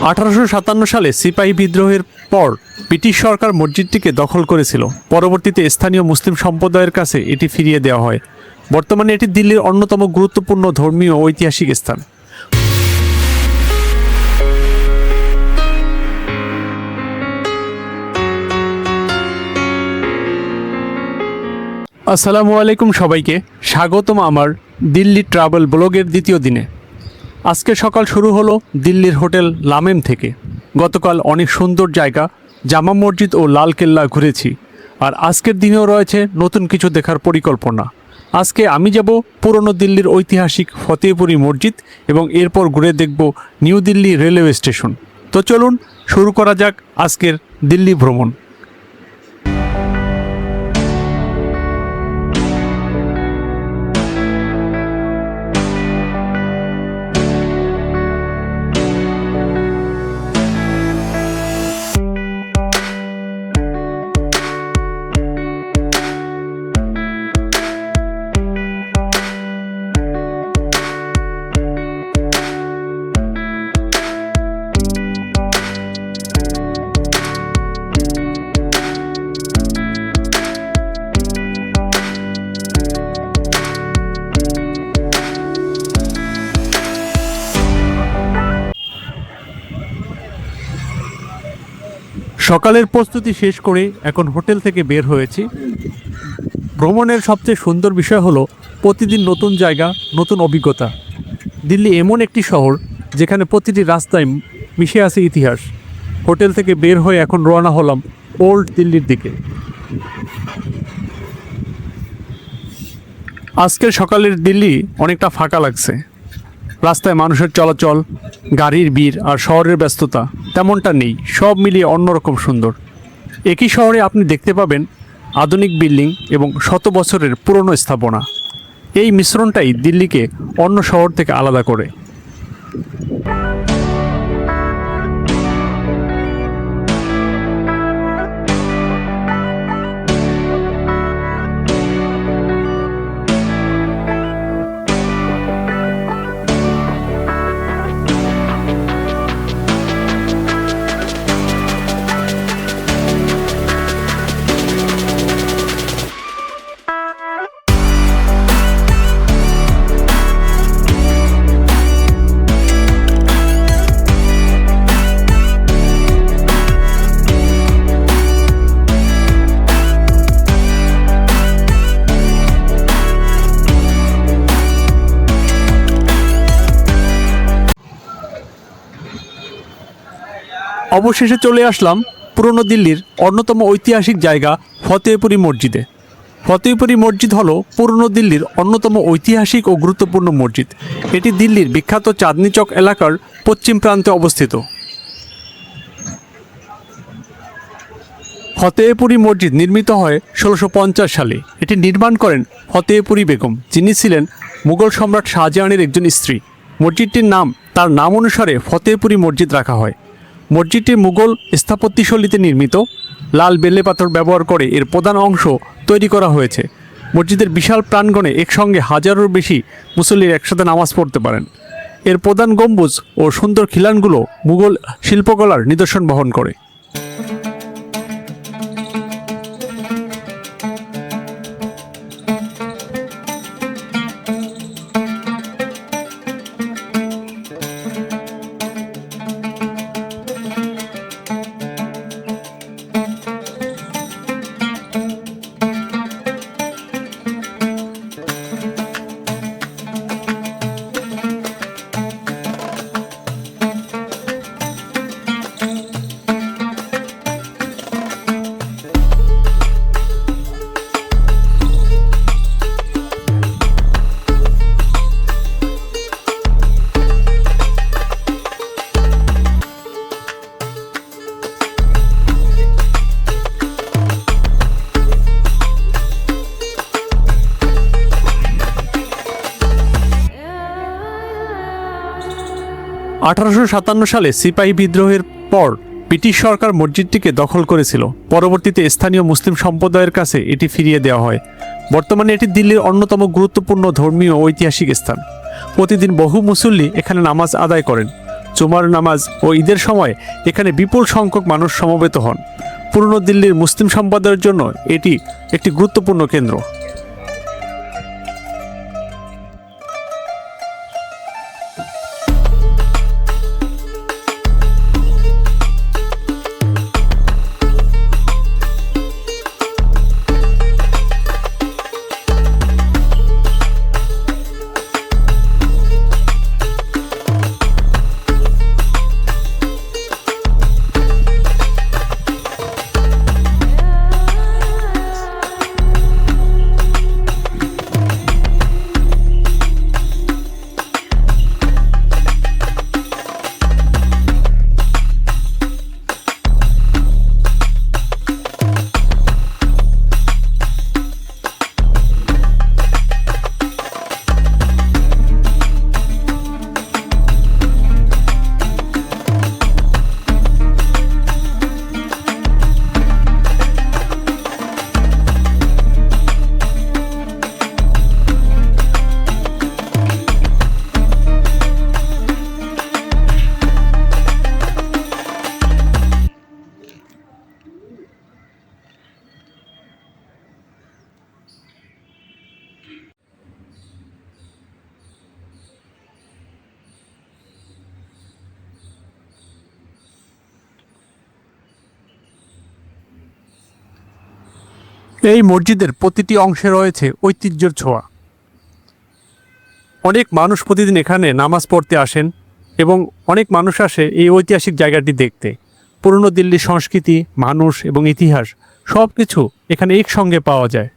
1857 সালে সিপাহী বিদ্রোহের পর ব্রিটিশ সরকার মসজিদটিকে দখল করেছিল। পরবর্তীতে স্থানীয় মুসলিম সম্প্রদায়ের কাছে এটি ফিরিয়ে দেওয়া হয়। বর্তমানে এটি দিল্লির অন্যতম গুরুত্বপূর্ণ ধর্মীয় ও ঐতিহাসিক স্থান। আসসালামু আলাইকুম সবাইকে, স্বাগতম আমার দিল্লি ট্রাভেল ব্লগের দ্বিতীয় দিনে। আজকে সকাল শুরু হলো দিল্লির হোটেল লামেম থেকে। গতকাল অনেক সুন্দর জায়গা জামা মসজিদ ও লাল কেল্লা ঘুরেছি, আর আজকের দিনেও রয়েছে নতুন কিছু দেখার পরিকল্পনা। আজকে আমি যাব পুরনো দিল্লির ঐতিহাসিক ফতেহপুরি মসজিদ এবং এরপর ঘুরে দেখব নিউ দিল্লি রেলওয়ে স্টেশন। তো চলুন শুরু করা যাক আজকের দিল্লি ভ্রমণ। সকালের প্রস্তুতি শেষ করে এখন হোটেল থেকে বের হয়েছি। ভ্রমণের সবচেয়ে সুন্দর বিষয় হলো প্রতিদিন নতুন জায়গা, নতুন অভিজ্ঞতা। দিল্লি এমন একটি শহর যেখানে প্রতিটি রাস্তায় মিশে আছে ইতিহাস। হোটেল থেকে বের হয়ে এখন রওনা হলাম ওল্ড দিল্লির দিকে। আজকের সকালের দিল্লি অনেকটা ফাঁকা লাগছে। রাস্তায় মানুষের চলাচল, গাড়ির ভিড় আর শহরের ব্যস্ততা তেমনটা নেই। সব মিলিয়ে অন্যরকম সুন্দর। একই শহরে আপনি দেখতে পাবেন আধুনিক বিল্ডিং এবং শত বছরের পুরনো স্থাপনা। এই মিশ্রণটাই দিল্লিকে অন্য শহর থেকে আলাদা করে। অবশেষে চলে আসলাম পুরনো দিল্লির অন্যতম ঐতিহাসিক জায়গা ফতেহপুরি মসজিদে। ফতেহপুরি মসজিদ হলো পুরনো দিল্লির অন্যতম ঐতিহাসিক ও গুরুত্বপূর্ণ মসজিদ। এটি দিল্লির বিখ্যাত চাঁদনি চক এলাকার পশ্চিম প্রান্তে অবস্থিত। ফতেহপুরি মসজিদ নির্মিত হয় 1650 সালে। এটি নির্মাণ করেন ফতেহপুরি বেগম, যিনি ছিলেন মুঘল সম্রাট শাহজাহানের একজন স্ত্রী। মসজিদটির নাম তার নাম অনুসারে ফতেহপুরি মসজিদ রাখা হয়। মসজিদটি মুঘল স্থাপত্যশৈলীতে নির্মিত। লাল বেলে পাথর ব্যবহার করে এর প্রধান অংশ তৈরি করা হয়েছে। মসজিদের বিশাল প্রাঙ্গণে একসঙ্গে হাজারের বেশি মুসল্লির একসাথে নামাজ পড়তে পারেন। এর প্রধান গম্বুজ ও সুন্দর খিলানগুলো মুঘল শিল্পকলার নিদর্শন বহন করে। সালে সিপাহী বিদ্রোহের পর ব্রিটিশ সরকার মসজিদটিকে দখল করেছিল। পরবর্তীতে স্থানীয় মুসলিম সম্প্রদায়ের কাছে এটি ফিরিয়ে দেওয়া হয়। বর্তমানে এটি দিল্লির অন্যতম গুরুত্বপূর্ণ ধর্মীয় ও ঐতিহাসিক স্থান। প্রতিদিন বহু মুসল্লি এখানে নামাজ আদায় করেন। জুমার নামাজ ও ঈদের সময় এখানে বিপুল সংখ্যক মানুষ সমবেত হন। পুরনো দিল্লির মুসলিম সম্প্রদায়ের জন্য এটি একটি গুরুত্বপূর্ণ কেন্দ্র। এই মসজিদের প্রতিটি অংশে রয়েছে ঐতিহ্যের ছোঁয়া। অনেক মানুষ প্রতিদিন এখানে নামাজ পড়তে আসেন এবং অনেক মানুষ আসে এই ঐতিহাসিক জায়গাটি দেখতে। পুরনো দিল্লির সংস্কৃতি, মানুষ এবং ইতিহাস সব কিছু এখানে একসঙ্গে পাওয়া যায়।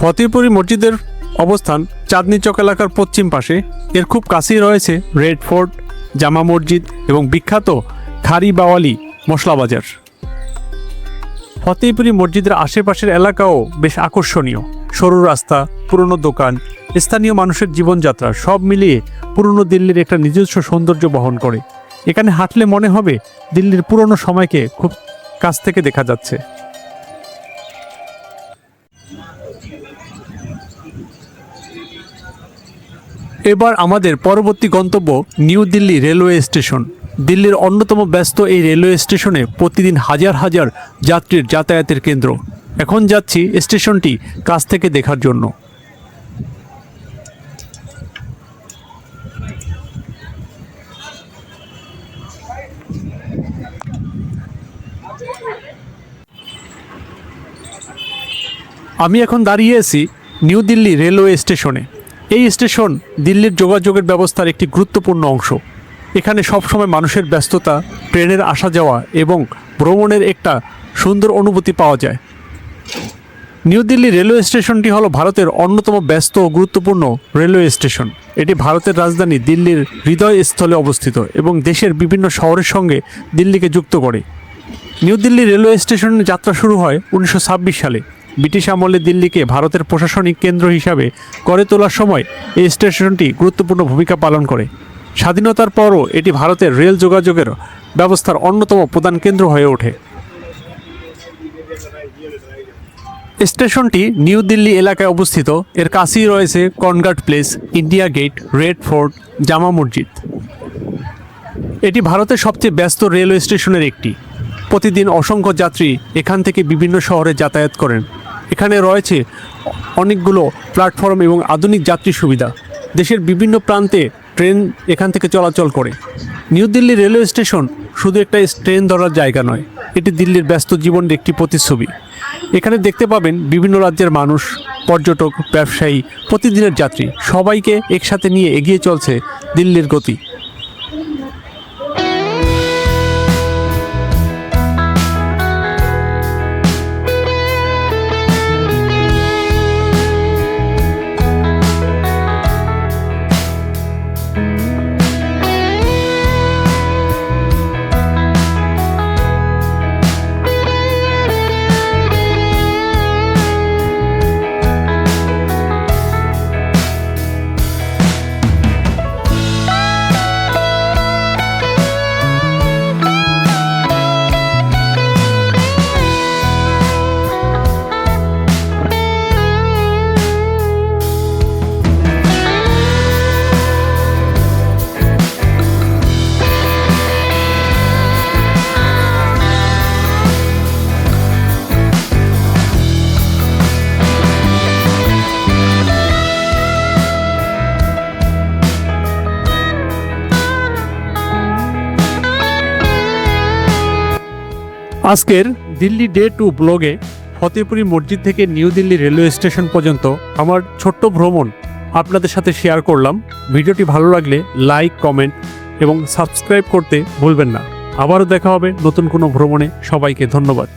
ফতেহপুরি মসজিদের অবস্থান চাঁদনী চক এলাকার পশ্চিম পাশে। এর খুব কাছেই রয়েছে রেড ফোর্ট, জামা মসজিদ এবং বিখ্যাত খারি বাওয়ালি মশলা বাজার। ফতেহপুরি মসজিদের আশেপাশের এলাকাও বেশ আকর্ষণীয়। সরু রাস্তা, পুরনো দোকান, স্থানীয় মানুষের জীবনযাত্রা সব মিলিয়ে পুরনো দিল্লির একটা নিজস্ব সৌন্দর্য বহন করে। এখানে হাঁটলে মনে হবে দিল্লির পুরনো সময়কে খুব কাছ থেকে দেখা যাচ্ছে। এবার আমাদের পরবর্তী গন্তব্য নিউ দিল্লি রেলওয়ে স্টেশন। দিল্লির অন্যতম ব্যস্ত এই রেলওয়ে স্টেশনে প্রতিদিন হাজার হাজার যাত্রীর যাতায়াতের কেন্দ্র। এখন যাচ্ছি স্টেশনটি কাছ থেকে দেখার জন্য। আমি এখন দাঁড়িয়ে আছি নিউ দিল্লি রেলওয়ে স্টেশনে। এই স্টেশন দিল্লির যোগাযোগের ব্যবস্থার একটি গুরুত্বপূর্ণ অংশ। এখানে সবসময় মানুষের ব্যস্ততা, ট্রেনের আসা যাওয়া এবং ভ্রমণের একটা সুন্দর অনুভূতি পাওয়া যায়। নিউ দিল্লি রেলওয়ে স্টেশনটি হলো ভারতের অন্যতম ব্যস্ত ও গুরুত্বপূর্ণ রেলওয়ে স্টেশন। এটি ভারতের রাজধানী দিল্লির হৃদয়স্থলে অবস্থিত এবং দেশের বিভিন্ন শহরের সঙ্গে দিল্লিকে যুক্ত করে। নিউ দিল্লি রেলওয়ে স্টেশনের যাত্রা শুরু হয় 1926 সালে। ব্রিটিশ আমলে দিল্লিকে ভারতের প্রশাসনিক কেন্দ্র হিসাবে গড়ে তোলার সময় এই স্টেশনটি গুরুত্বপূর্ণ ভূমিকা পালন করে। স্বাধীনতার পরও এটি ভারতের রেল যোগাযোগের ব্যবস্থার অন্যতম প্রধান কেন্দ্র হয়ে ওঠে। স্টেশনটি নিউ দিল্লি এলাকায় অবস্থিত। এর কাছেই রয়েছে Connaught Place, India Gate, Red Fort, Jama Masjid. এটি ভারতের সবচেয়ে ব্যস্ত রেলওয়ে স্টেশনের একটি। প্রতিদিন অসংখ্য যাত্রী এখান থেকে বিভিন্ন শহরে যাতায়াত করেন। এখানে রয়েছে অনেকগুলো প্ল্যাটফর্ম এবং আধুনিক যাত্রী সুবিধা। দেশের বিভিন্ন প্রান্তে ট্রেন এখান থেকে চলাচল করে। নিউ দিল্লি রেলওয়ে স্টেশন শুধু একটা ট্রেন ধরার জায়গা নয়, এটি দিল্লির ব্যস্ত জীবনের একটি প্রতিচ্ছবি। এখানে দেখতে পাবেন বিভিন্ন রাজ্যের মানুষ, পর্যটক, ব্যবসায়ী, প্রতিদিনের যাত্রী সবাইকে একসাথে নিয়ে এগিয়ে চলছে দিল্লির গতি। আজকের দিল্লি ডে 2 ব্লগে ফতেপুরি মসজিদ থেকে নিউ দিল্লি রেলওয়ে স্টেশন পর্যন্ত আমার ছোট্ট ভ্রমণ আপনাদের সাথে শেয়ার করলাম। ভিডিওটি ভালো লাগলে লাইক, কমেন্ট এবং সাবস্ক্রাইব করতে ভুলবেন না। আবারও দেখা হবে নতুন কোনো ভ্রমণে। সবাইকে ধন্যবাদ।